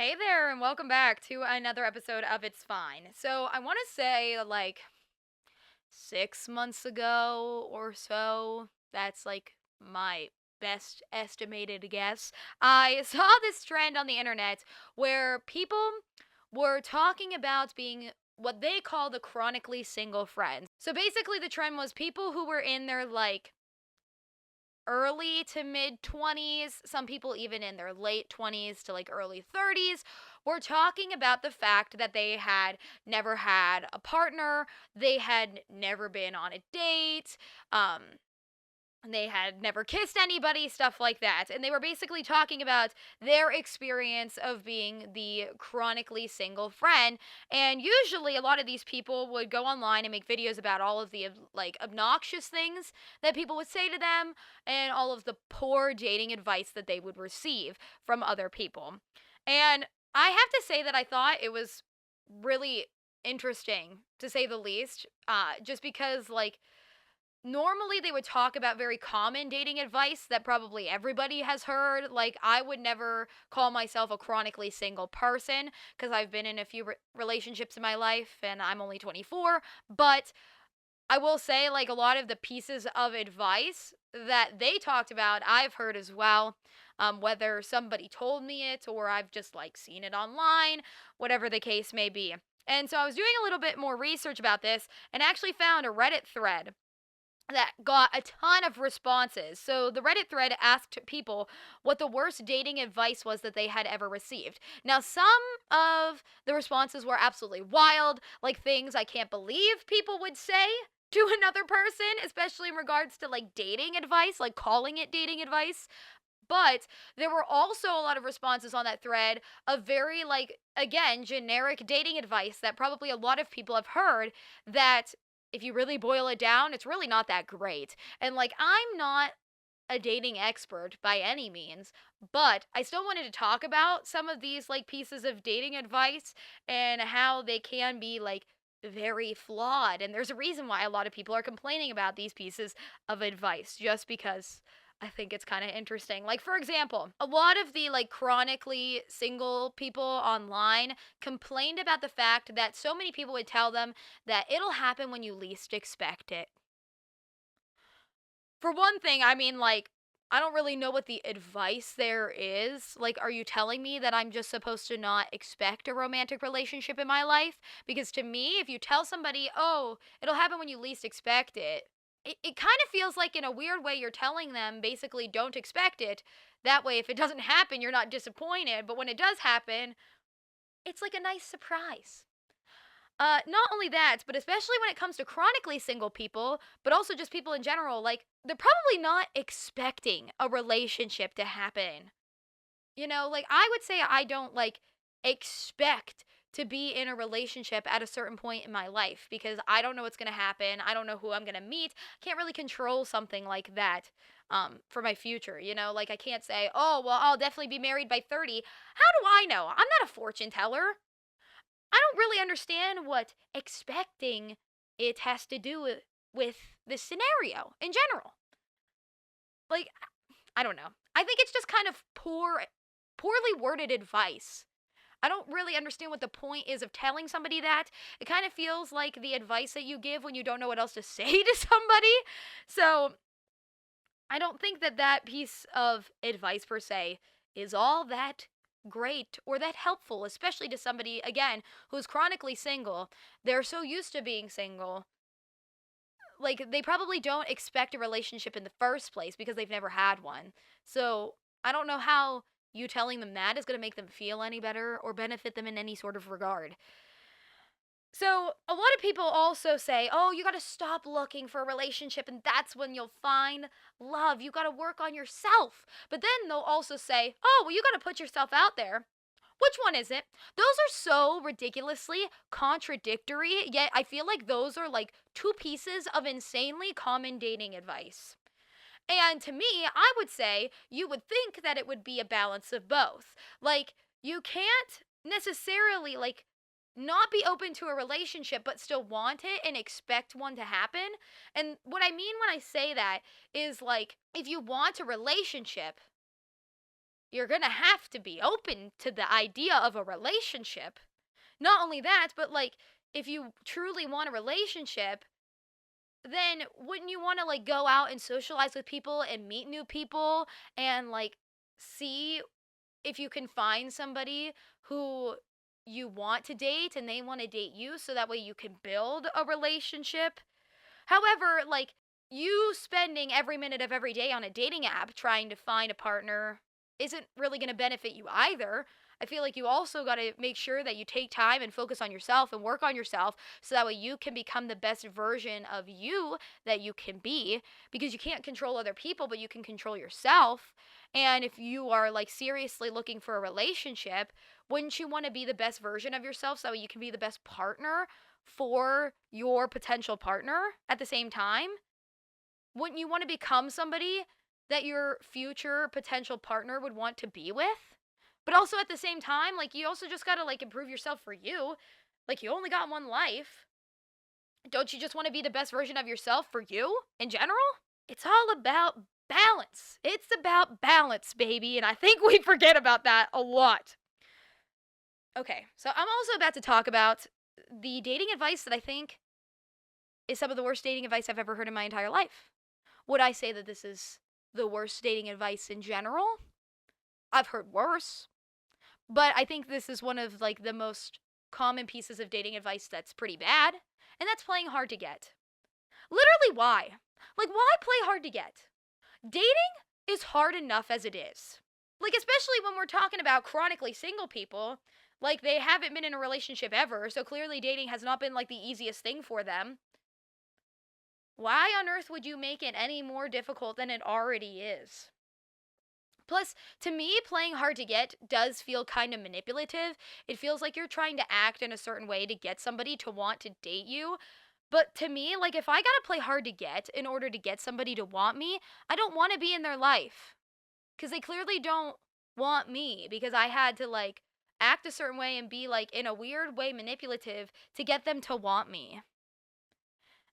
Hey there, and welcome back to another episode of It's Fine. So, I want to say, 6 months ago or so, that's my best estimated guess. I saw this trend on the internet where people were talking about being what they call the chronically single friends. So, basically, the trend was people who were in their early to mid 20s, some people even in their late 20s to early 30s, were talking about the fact that they had never had a partner, they had never been on a date, um, they had never kissed anybody, stuff like that. And they were basically talking about their experience of being the chronically single friend. And usually, a lot of these people would go online and make videos about all of the obnoxious things that people would say to them and all of the poor dating advice that they would receive from other people. And I have to say that I thought it was really interesting, to say the least, just because, normally they would talk about very common dating advice that probably everybody has heard. Like, I would never call myself a chronically single person because I've been in a few relationships in my life and I'm only 24. But I will say, a lot of the pieces of advice that they talked about, I've heard as well. Whether somebody told me it or I've just seen it online, whatever the case may be. And so I was doing a little bit more research about this and actually found a Reddit thread that got a ton of responses. So the Reddit thread asked people what the worst dating advice was that they had ever received. Now, some of the responses were absolutely wild, like things I can't believe people would say to another person, especially in regards to dating advice, like calling it dating advice. But there were also a lot of responses on that thread of very, again, generic dating advice that probably a lot of people have heard, that if you really boil it down, it's really not that great. And I'm not a dating expert by any means, but I still wanted to talk about some of these pieces of dating advice and how they can be very flawed. And there's a reason why a lot of people are complaining about these pieces of advice, just because I think it's kind of interesting. Like, for example, a lot of the chronically single people online complained about the fact that so many people would tell them that it'll happen when you least expect it. For one thing, I mean, I don't really know what the advice there is. Like, are you telling me that I'm just supposed to not expect a romantic relationship in my life? Because to me, if you tell somebody, oh, it'll happen when you least expect it, it kind of feels like, in a weird way, you're telling them basically don't expect it. That way, if it doesn't happen, you're not disappointed. But when it does happen, it's like a nice surprise. Not only that, but especially when it comes to chronically single people, but also just people in general, they're probably not expecting a relationship to happen. I would say I don't expect to be in a relationship at a certain point in my life because I don't know what's going to happen. I don't know who I'm going to meet. Can't really control something like that for my future. I can't say, "Oh, well, I'll definitely be married by 30." How do I know? I'm not a fortune teller. I don't really understand what expecting it has to do with this scenario in general. Like, I don't know. I think it's just kind of poorly worded advice. I don't really understand what the point is of telling somebody that. It kind of feels like the advice that you give when you don't know what else to say to somebody. So, I don't think that that piece of advice per se is all that great or that helpful, especially to somebody, again, who's chronically single. They're so used to being single. They probably don't expect a relationship in the first place because they've never had one. So, I don't know how you telling them that is going to make them feel any better or benefit them in any sort of regard. So, a lot of people also say, oh, you got to stop looking for a relationship and that's when you'll find love. You got to work on yourself. But then they'll also say, oh, well, you got to put yourself out there. Which one is it? Those are so ridiculously contradictory, yet I feel like those are two pieces of insanely common dating advice. And to me, I would say you would think that it would be a balance of both. You can't necessarily, not be open to a relationship but still want it and expect one to happen. And what I mean when I say that is, if you want a relationship, you're gonna have to be open to the idea of a relationship. Not only that, but like, if you truly want a relationship, then wouldn't you want to like go out and socialize with people and meet new people and like see if you can find somebody who you want to date and they want to date you so that way you can build a relationship? However, like, you spending every minute of every day on a dating app trying to find a partner isn't really going to benefit you either. I feel like you also got to make sure that you take time and focus on yourself and work on yourself so that way you can become the best version of you that you can be, because you can't control other people, but you can control yourself. And if you are like seriously looking for a relationship, wouldn't you want to be the best version of yourself so that you can be the best partner for your potential partner at the same time? Wouldn't you want to become somebody that your future potential partner would want to be with? But also at the same time, like, you also just got to like improve yourself for you. Like, you only got one life. Don't you just want to be the best version of yourself for you in general? It's all about balance. It's about balance, baby, and I think we forget about that a lot. Okay, so I'm also about to talk about the dating advice that I think is some of the worst dating advice I've ever heard in my entire life. Would I say that this is the worst dating advice in general? I've heard worse, but I think this is one of like the most common pieces of dating advice that's pretty bad, and that's playing hard to get. Literally, why? Like, why play hard to get? Dating is hard enough as it is. Like, especially when we're talking about chronically single people, like, they haven't been in a relationship ever, so clearly dating has not been like the easiest thing for them. Why on earth would you make it any more difficult than it already is? Plus, to me, playing hard to get does feel kind of manipulative. It feels like you're trying to act in a certain way to get somebody to want to date you. But to me, like, if I gotta play hard to get in order to get somebody to want me, I don't want to be in their life. Because they clearly don't want me because I had to, like, act a certain way and be, like, in a weird way manipulative to get them to want me.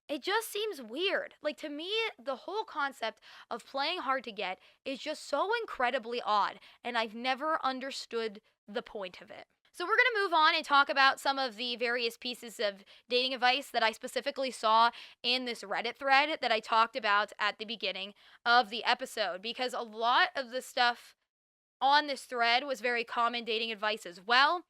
It just seems weird. Like, to me, the whole concept of playing hard to get is just so incredibly odd, and I've never understood the point of it. So, we're going to move on and talk about some of the various pieces of dating advice that I specifically saw in this Reddit thread that I talked about at the beginning of the episode, because a lot of the stuff on this thread was very common dating advice as well,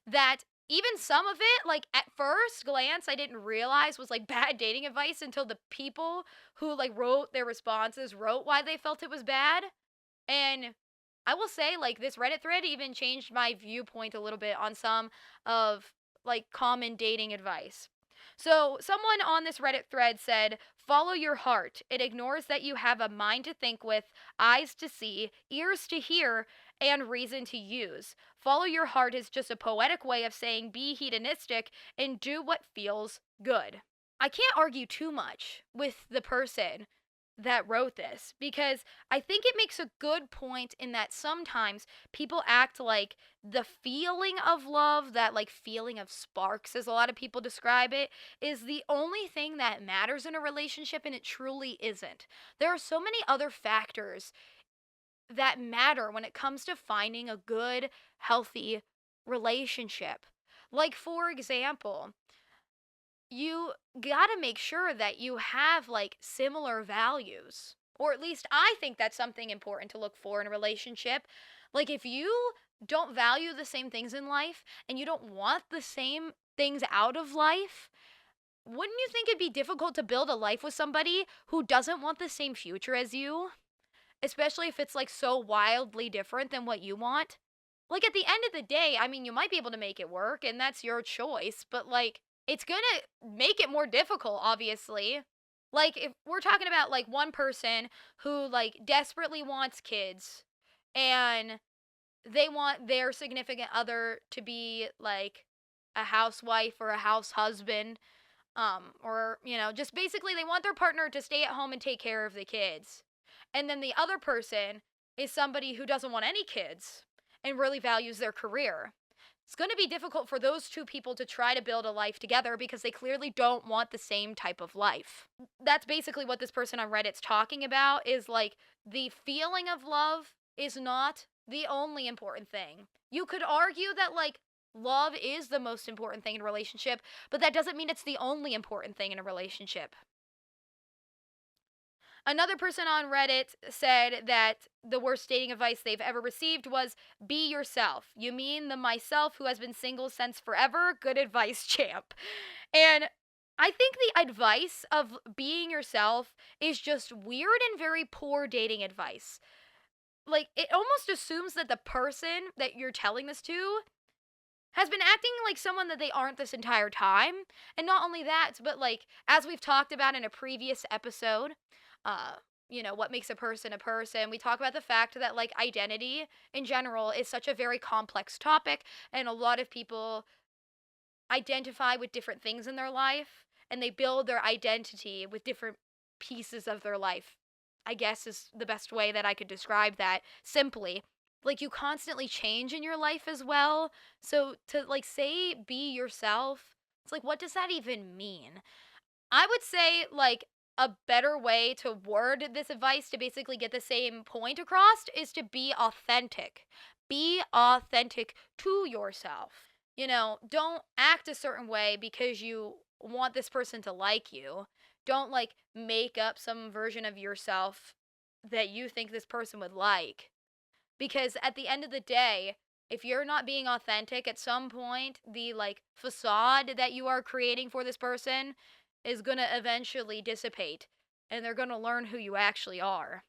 that even some of it, like, at first glance, I didn't realize was like bad dating advice until the people who like wrote their responses wrote why they felt it was bad. And I will say, like, this Reddit thread even changed my viewpoint a little bit on some of like common dating advice. So, someone on this Reddit thread said, "Follow your heart. It ignores that you have a mind to think with, eyes to see, ears to hear, and reason to use. Follow your heart is just a poetic way of saying be hedonistic and do what feels good." I can't argue too much with the person that wrote this because I think it makes a good point in that sometimes people act like the feeling of love, that like feeling of sparks, as a lot of people describe it, is the only thing that matters in a relationship, and it truly isn't. There are so many other factors that matter when it comes to finding a good, healthy relationship. Like, for example, you gotta make sure that you have like similar values. Or at least I think that's something important to look for in a relationship. Like, if you don't value the same things in life and you don't want the same things out of life, wouldn't you think it'd be difficult to build a life with somebody who doesn't want the same future as you? Especially if it's like so wildly different than what you want. Like, at the end of the day, I mean, you might be able to make it work and that's your choice, but like, it's gonna make it more difficult, obviously. Like, if we're talking about like one person who like desperately wants kids and they want their significant other to be like a housewife or a house husband, or just basically they want their partner to stay at home and take care of the kids. And then the other person is somebody who doesn't want any kids and really values their career. It's going to be difficult for those two people to try to build a life together because they clearly don't want the same type of life. That's basically what this person on Reddit's talking about, is like the feeling of love is not the only important thing. You could argue that, like, love is the most important thing in a relationship, but that doesn't mean it's the only important thing in a relationship. Another person on Reddit said that the worst dating advice they've ever received was be yourself. You mean the myself who has been single since forever? Good advice, champ. And I think the advice of being yourself is just weird and very poor dating advice. Like, it almost assumes that the person that you're telling this to has been acting like someone that they aren't this entire time. And not only that, but like, as we've talked about in a previous episode, uh, what makes a person, we talk about the fact that like identity in general is such a very complex topic, and a lot of people identify with different things in their life, and they build their identity with different pieces of their life. I guess is the best way that I could describe that simply. Like, you constantly change in your life as well. So to like say be yourself, it's like, what does that even mean? I would say like a better way to word this advice to basically get the same point across is to be authentic. Be authentic to yourself. Don't act a certain way because you want this person to like you. Don't like make up some version of yourself that you think this person would like. Because at the end of the day, if you're not being authentic, at some point, the like facade that you are creating for this person is going to eventually dissipate, and they're going to learn who you actually are.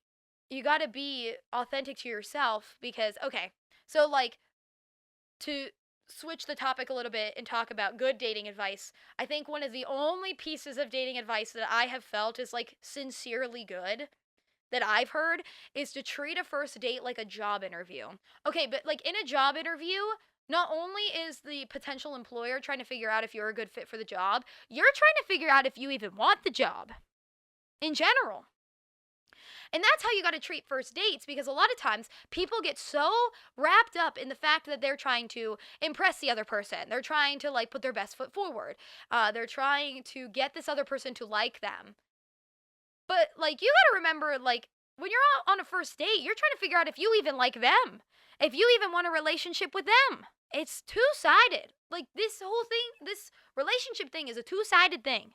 You got to be authentic to yourself because, okay, so like to switch the topic a little bit and talk about good dating advice, I think one of the only pieces of dating advice that I have felt is like sincerely good that I've heard is to treat a first date like a job interview. Okay, but like in a job interview, not only is the potential employer trying to figure out if you're a good fit for the job, you're trying to figure out if you even want the job in general. And that's how you got to treat first dates, because a lot of times people get so wrapped up in the fact that they're trying to impress the other person. They're trying to like put their best foot forward. They're trying to get this other person to like them. But like, you got to remember, like, when you're out on a first date, you're trying to figure out if you even like them, if you even want a relationship with them. It's two-sided. Like, this whole thing, this relationship thing is a two-sided thing.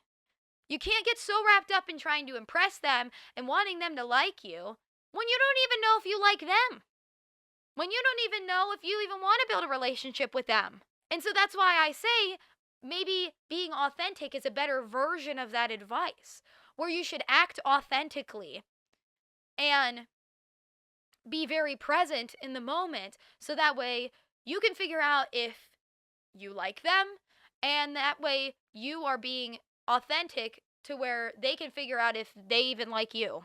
You can't get so wrapped up in trying to impress them and wanting them to like you when you don't even know if you like them. When you don't even know if you even want to build a relationship with them. And so that's why I say maybe being authentic is a better version of that advice, where you should act authentically and be very present in the moment, so that way you can figure out if you like them, and that way you are being authentic to where they can figure out if they even like you.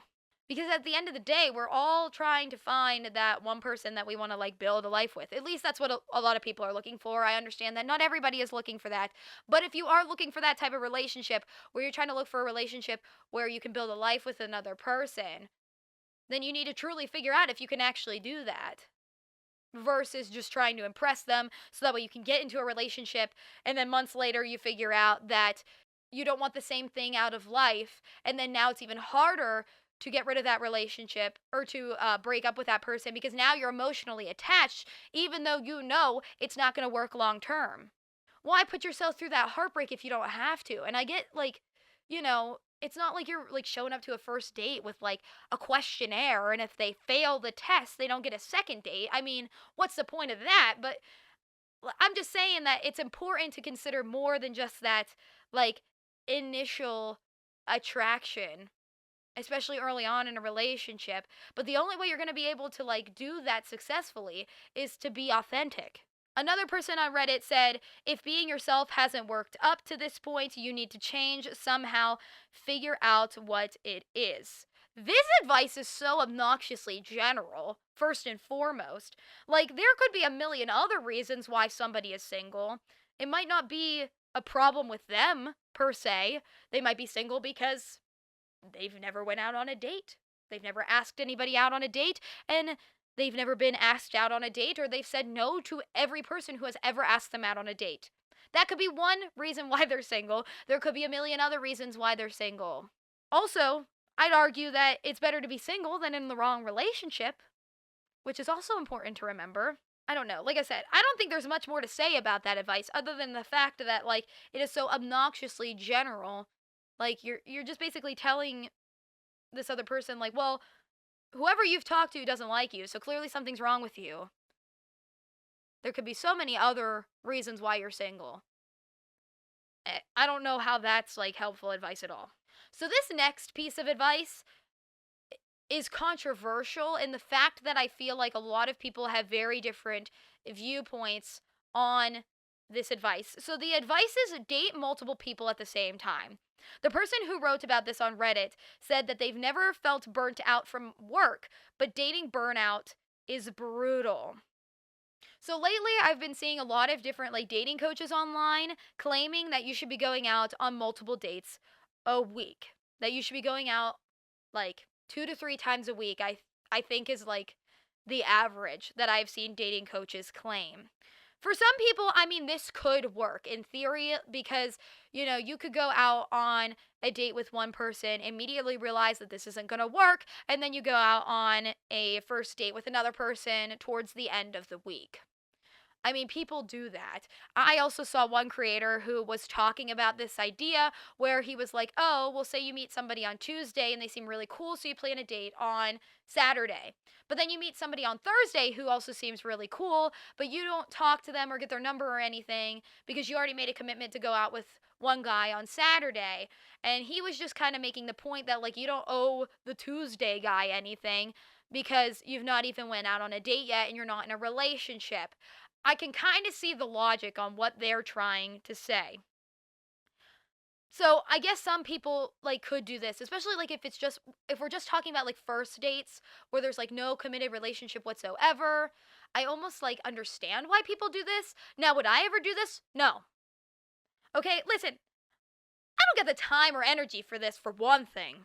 Because at the end of the day, we're all trying to find that one person that we want to like build a life with. At least that's what a lot of people are looking for. I understand that not everybody is looking for that. But if you are looking for that type of relationship, where you're trying to look for a relationship where you can build a life with another person, then you need to truly figure out if you can actually do that, versus just trying to impress them so that way you can get into a relationship, and then months later you figure out that you don't want the same thing out of life, and then now it's even harder to get rid of that relationship or to break up with that person, because now you're emotionally attached, even though you know it's not going to work long term. Why put yourself through that heartbreak if you don't have to? And I get like, it's not like you're like showing up to a first date with like a questionnaire, and if they fail the test, they don't get a second date. I mean, what's the point of that? But I'm just saying that it's important to consider more than just that, like, initial attraction, especially early on in a relationship. But the only way you're going to be able to like do that successfully is to be authentic. Another person on Reddit said, if being yourself hasn't worked up to this point, you need to change somehow, figure out what it is. This advice is so obnoxiously general, first and foremost. Like, there could be a million other reasons why somebody is single. It might not be a problem with them, per se. They might be single because they've never went out on a date. They've never asked anybody out on a date, and they've never been asked out on a date, or they've said no to every person who has ever asked them out on a date. That could be one reason why they're single. There could be a million other reasons why they're single. Also, I'd argue that it's better to be single than in the wrong relationship. which is also important to remember. I don't know. Like I said, I don't think there's much more to say about that advice other than the fact that like it is so obnoxiously general. Like you're just basically telling this other person like, well, whoever you've talked to doesn't like you, so clearly something's wrong with you. There could be so many other reasons why you're single. I don't know how that's like helpful advice at all. So this next piece of advice is controversial in the fact that I feel like a lot of people have very different viewpoints on this advice. So the advice is date multiple people at the same time. The person who wrote about this on Reddit said that they've never felt burnt out from work, but dating burnout is brutal. So lately I've been seeing a lot of different like dating coaches online claiming that you should be going out on multiple dates a week. That you should be going out like 2 to 3 times a week. I think is like the average that I've seen dating coaches claim. For some people, I mean, this could work in theory because, you could go out on a date with one person, immediately realize that this isn't going to work, and then you go out on a first date with another person towards the end of the week. I mean, people do that. I also saw one creator who was talking about this idea where he was like, oh, well, say you meet somebody on Tuesday and they seem really cool, so you plan a date on Saturday. But then you meet somebody on Thursday who also seems really cool, but you don't talk to them or get their number or anything because you already made a commitment to go out with one guy on Saturday. And he was just kind of making the point that, like, you don't owe the Tuesday guy anything because you've not even went out on a date yet and you're not in a relationship. I can kind of see the logic on what they're trying to say. So, I guess some people like could do this, especially like if we're just talking about like first dates where there's like no committed relationship whatsoever. I almost like understand why people do this. Now, would I ever do this? No. Okay, listen. I don't get the time or energy for this for one thing.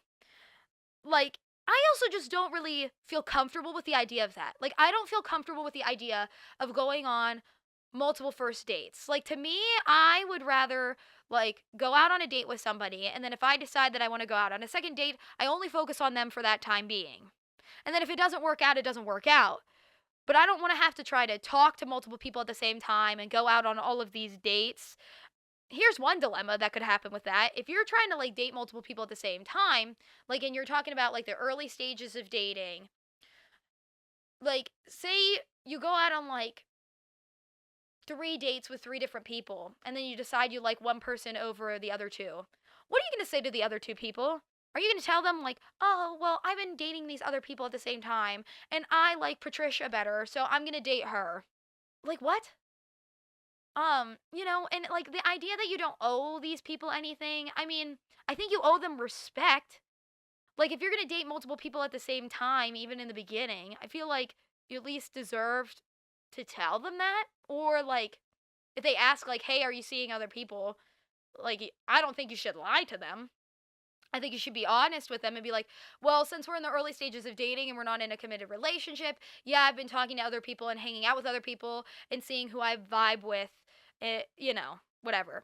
Like, I also just don't really feel comfortable with the idea of that. Like, I don't feel comfortable with the idea of going on multiple first dates. Like, to me, I would rather, like, go out on a date with somebody, and then if I decide that I want to go out on a second date, I only focus on them for that time being. And then if it doesn't work out, it doesn't work out. But I don't want to have to try to talk to multiple people at the same time and go out on all of these dates. Here's one dilemma that could happen with that. If you're trying to like date multiple people at the same time, like, and you're talking about like the early stages of dating, like, say you go out on like 3 dates with 3 different people, and then you decide you like one person over the other two. What are you going to say to the other 2 people? Are you going to tell them like, oh, well, I've been dating these other people at the same time, and I like Patricia better, so I'm going to date her? Like, what? And like the idea that you don't owe these people anything, I mean, I think you owe them respect. Like, if you're gonna date multiple people at the same time, even in the beginning, I feel like you at least deserved to tell them that. Or like, if they ask like, hey, are you seeing other people? Like, I don't think you should lie to them. I think you should be honest with them and be like, well, since we're in the early stages of dating and we're not in a committed relationship, yeah, I've been talking to other people and hanging out with other people and seeing who I vibe with, whatever.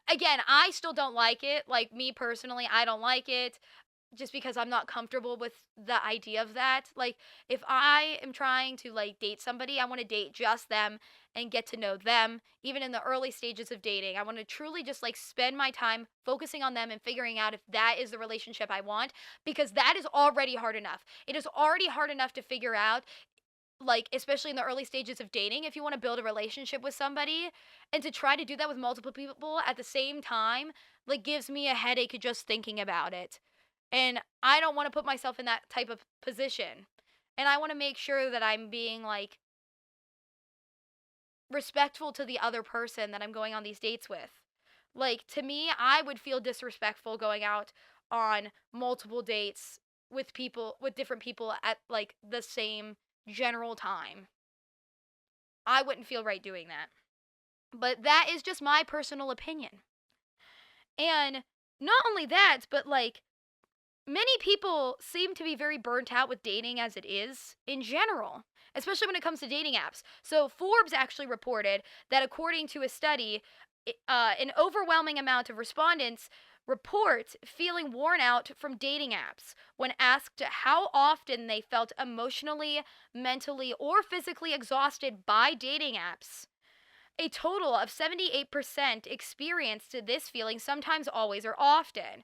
Again, I still don't like it. Like, me personally, I don't like it just because I'm not comfortable with the idea of that. Like, if I am trying to like date somebody, I want to date just them and get to know them. Even in the early stages of dating, I want to truly just like spend my time focusing on them and figuring out if that is the relationship I want, because that is already hard enough. It is already hard enough to figure out, like, especially in the early stages of dating, if you want to build a relationship with somebody, and to try to do that with multiple people at the same time, like, gives me a headache just thinking about it. And I don't want to put myself in that type of position. And I want to make sure that I'm being like respectful to the other person that I'm going on these dates with. Like, to me, I would feel disrespectful going out on multiple dates with people, with different people at like the same general time. I wouldn't feel right doing that. But that is just my personal opinion. And not only that, but like, many people seem to be very burnt out with dating as it is in general, especially when it comes to dating apps. So Forbes actually reported that according to a study, an overwhelming amount of respondents report feeling worn out from dating apps when asked how often they felt emotionally, mentally, or physically exhausted by dating apps. A total of 78% experienced this feeling sometimes, always, or often.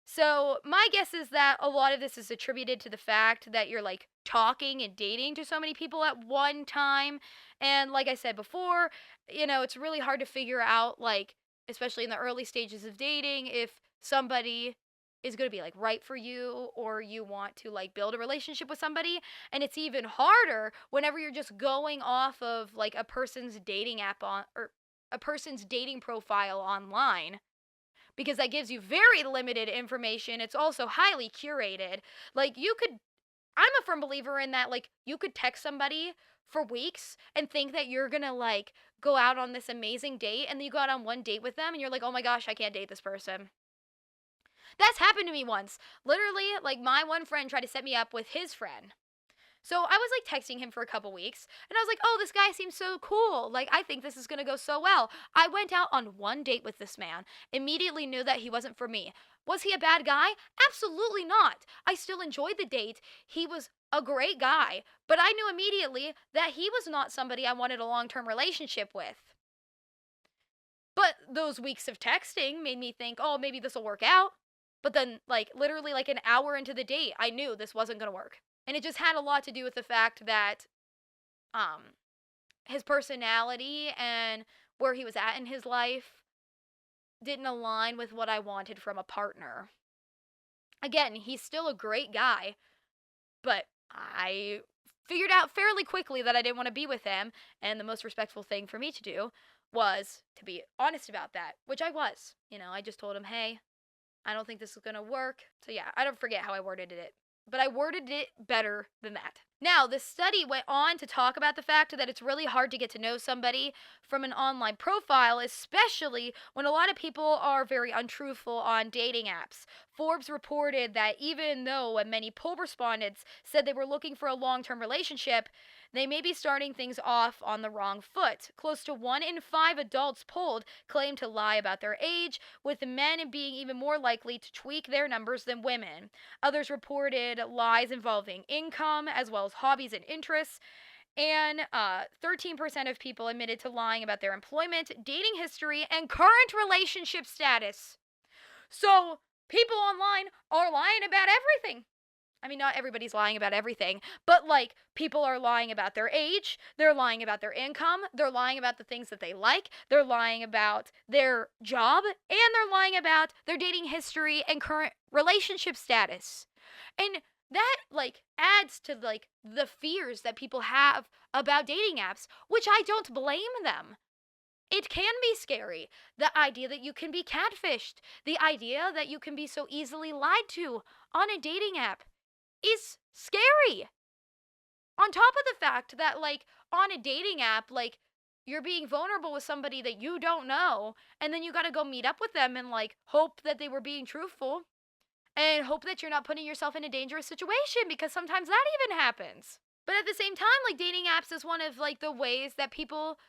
So, my guess is that a lot of this is attributed to the fact that you're like talking and dating to so many people at one time. And like I said before, it's really hard to figure out, like, especially in the early stages of dating, if somebody is going to be like right for you or you want to like build a relationship with somebody. And it's even harder whenever you're just going off of like a person's dating app on or a person's dating profile online, because that gives you very limited information. It's also highly curated. Like, I'm a firm believer in that, like, you could text somebody for weeks and think that you're gonna, like, go out on this amazing date, and then you go out on one date with them, and you're like, oh my gosh, I can't date this person. That's happened to me once. Literally, like, my one friend tried to set me up with his friend. So I was like texting him for a couple weeks, and I was like, oh, this guy seems so cool. Like, I think this is going to go so well. I went out on one date with this man, immediately knew that he wasn't for me. Was he a bad guy? Absolutely not. I still enjoyed the date. He was a great guy, but I knew immediately that he was not somebody I wanted a long term relationship with. But those weeks of texting made me think, oh, maybe this will work out. But then, like, literally, like an hour into the date, I knew this wasn't going to work. And it just had a lot to do with the fact that um his personality and where he was at in his life didn't align with what I wanted from a partner. Again, he's still a great guy, but I figured out fairly quickly that I didn't want to be with him, and the most respectful thing for me to do was to be honest about that, which I was. I just told him, "Hey, I don't think this is going to work." So yeah, I don't forget how I worded it, but I worded it better than that. Now, the study went on to talk about the fact that it's really hard to get to know somebody from an online profile, especially when a lot of people are very untruthful on dating apps. Forbes reported that even though many poll respondents said they were looking for a long term relationship, they may be starting things off on the wrong foot. Close to 1 in 5 adults polled claim to lie about their age, with men being even more likely to tweak their numbers than women. Others reported lies involving income as well as hobbies and interests. And 13% of people admitted to lying about their employment, dating history, and current relationship status. So, people online are lying about everything. I mean, not everybody's lying about everything, but like people are lying about their age, they're lying about their income, they're lying about the things that they like, they're lying about their job, and they're lying about their dating history and current relationship status. And that like adds to like the fears that people have about dating apps, which I don't blame them. It can be scary. The idea that you can be catfished, the idea that you can be so easily lied to on a dating app is scary. On top of the fact that, like, on a dating app, like, you're being vulnerable with somebody that you don't know, and then you gotta go meet up with them and, like, hope that they were being truthful, and hope that you're not putting yourself in a dangerous situation, because sometimes that even happens. But at the same time, like, dating apps is one of, like, the ways that people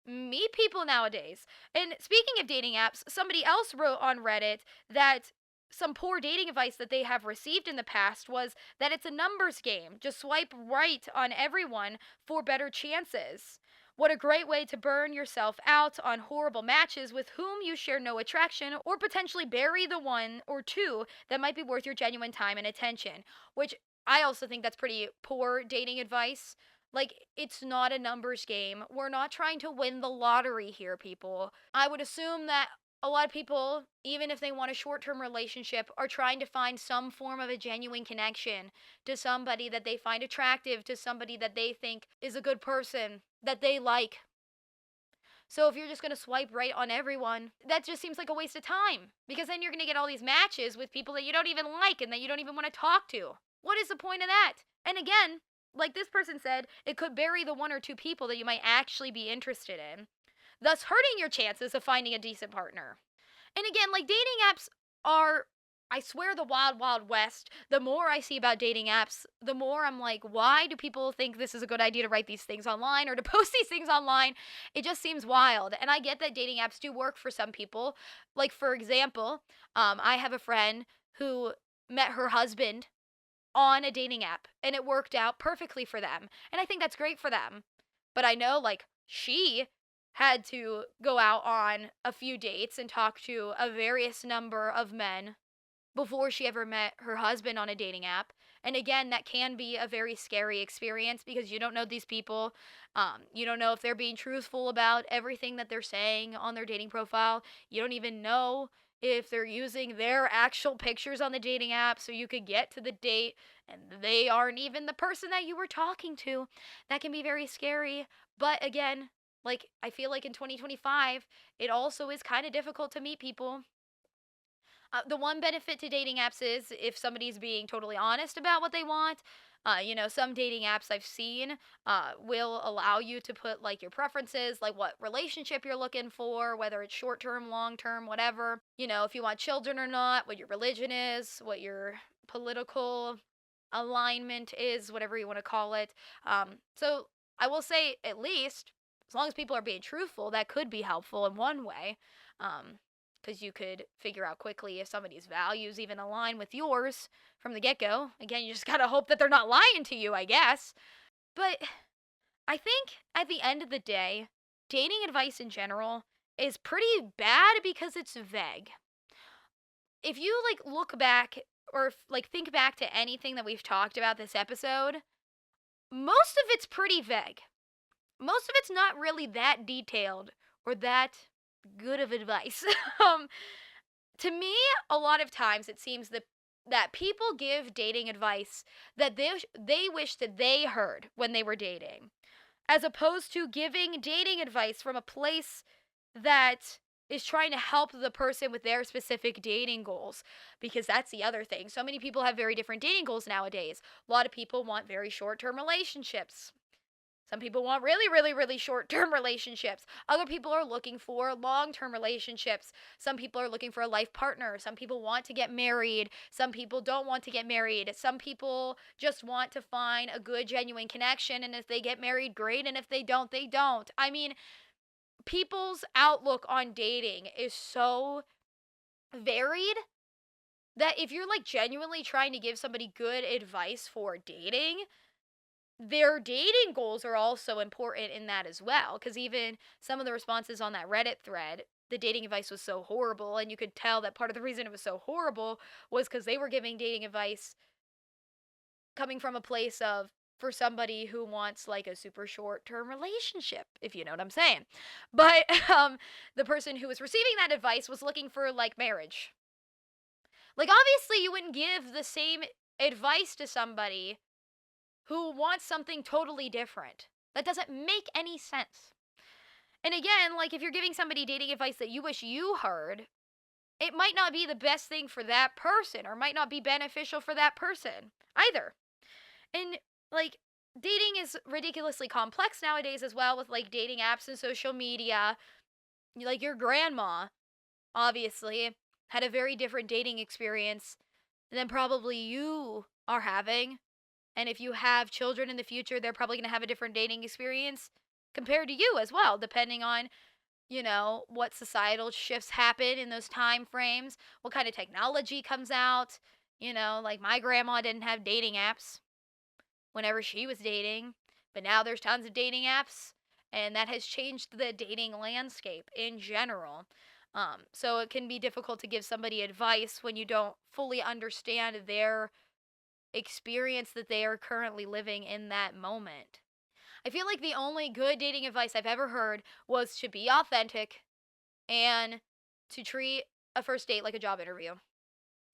meet people nowadays. And speaking of dating apps, somebody else wrote on Reddit that some poor dating advice that they have received in the past was that it's a numbers game. Just swipe right on everyone for better chances. What a great way to burn yourself out on horrible matches with whom you share no attraction, or potentially bury the one or two that might be worth your genuine time and attention. Which I also think that's pretty poor dating advice. Like, it's not a numbers game. We're not trying to win the lottery here, people. I would assume that a lot of people, even if they want a short term relationship, are trying to find some form of a genuine connection to somebody that they find attractive, to somebody that they think is a good person, that they like. So if you're just going to swipe right on everyone, that just seems like a waste of time. Because then you're going to get all these matches with people that you don't even like and that you don't even want to talk to. What is the point of that? And again, like this person said, it could bury the one or two people that you might actually be interested in, thus hurting your chances of finding a decent partner. And again, like dating apps are I swear the wild, wild west. The more I see about dating apps, the more I'm like, why do people think this is a good idea to write these things online or to post these things online? It just seems wild. And I get that dating apps do work for some people. Like, for example, I have a friend who met her husband on a dating app and it worked out perfectly for them. And I think that's great for them. But I know, like, she had to go out on a few dates and talk to a various number of men before she ever met her husband on a dating app. And again, that can be a very scary experience because you don't know these people. You don't know if they're being truthful about everything that they're saying on their dating profile. You don't even know if they're using their actual pictures on the dating app so you could get to the date and they aren't even the person that you were talking to. That can be very scary. But again, like, I feel like in 2025, it also is kind of difficult to meet people. The one benefit to dating apps is if somebody's being totally honest about what they want. Some dating apps I've seen will allow you to put like your preferences, like what relationship you're looking for, whether it's short term, long term, whatever. If you want children or not, what your religion is, what your political alignment is, whatever you want to call it. So I will say, at least, as long as people are being truthful, that could be helpful in one way. Because you could figure out quickly if somebody's values even align with yours from the get go. Again, you just gotta hope that they're not lying to you, I guess. But I think at the end of the day, dating advice in general is pretty bad because it's vague. If you like look back or like think back to anything that we've talked about this episode, most of it's pretty vague. Most of it's not really that detailed or that good of advice. um, to me, a lot of times it seems that people give dating advice that they wish that they heard when they were dating, as opposed to giving dating advice from a place that is trying to help the person with their specific dating goals. Because that's the other thing. So many people have very different dating goals nowadays. A lot of people want very short-term relationships. Some people want really, really, really short term relationships. Other people are looking for long term relationships. Some people are looking for a life partner. Some people want to get married. Some people don't want to get married. Some people just want to find a good, genuine connection. And if they get married, great. And if they don't, they don't. I mean, people's outlook on dating is so varied that if you're like genuinely trying to give somebody good advice for dating, their dating goals are also important in that as well. Because even some of the responses on that Reddit thread, the dating advice was so horrible. And you could tell that part of the reason it was so horrible was because they were giving dating advice coming from a place of, for somebody who wants like a super short term relationship, if you know what I'm saying. But the person who was receiving that advice was looking for like marriage. Like, obviously, you wouldn't give the same advice to somebody who wants something totally different. That doesn't make any sense. And again, like, if you're giving somebody dating advice that you wish you heard, it might not be the best thing for that person or might not be beneficial for that person either. And like, dating is ridiculously complex nowadays as well with like dating apps and social media. Like, your grandma obviously had a very different dating experience than probably you are having. And if you have children in the future, they're probably going to have a different dating experience compared to you as well, depending on, what societal shifts happen in those time frames, what kind of technology comes out. Like, my grandma didn't have dating apps whenever she was dating, but now there's tons of dating apps, and that has changed the dating landscape in general. So it can be difficult to give somebody advice when you don't fully understand their experience that they are currently living in that moment. I feel like the only good dating advice I've ever heard was to be authentic and to treat a first date like a job interview.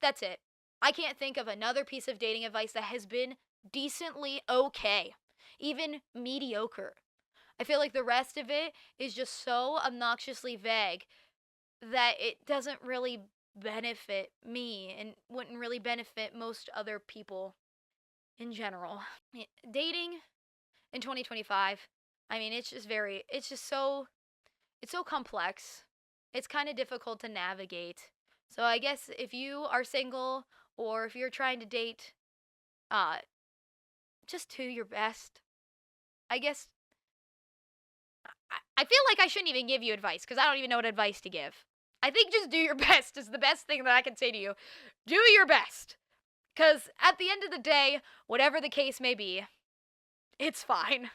That's it. I can't think of another piece of dating advice that has been decently okay, even mediocre. I feel like the rest of it is just so obnoxiously vague that it doesn't really benefit me and wouldn't really benefit most other people in general. Dating in 2025, I mean, it's so complex. It's kind of difficult to navigate So I guess if you are single or if you're trying to date, uh, just do your best. I guess I feel like I shouldn't even give you advice because I don't even know what advice to give. I think just do your best is the best thing that I can say to you. Do your best. Because at the end of the day, whatever the case may be, it's fine.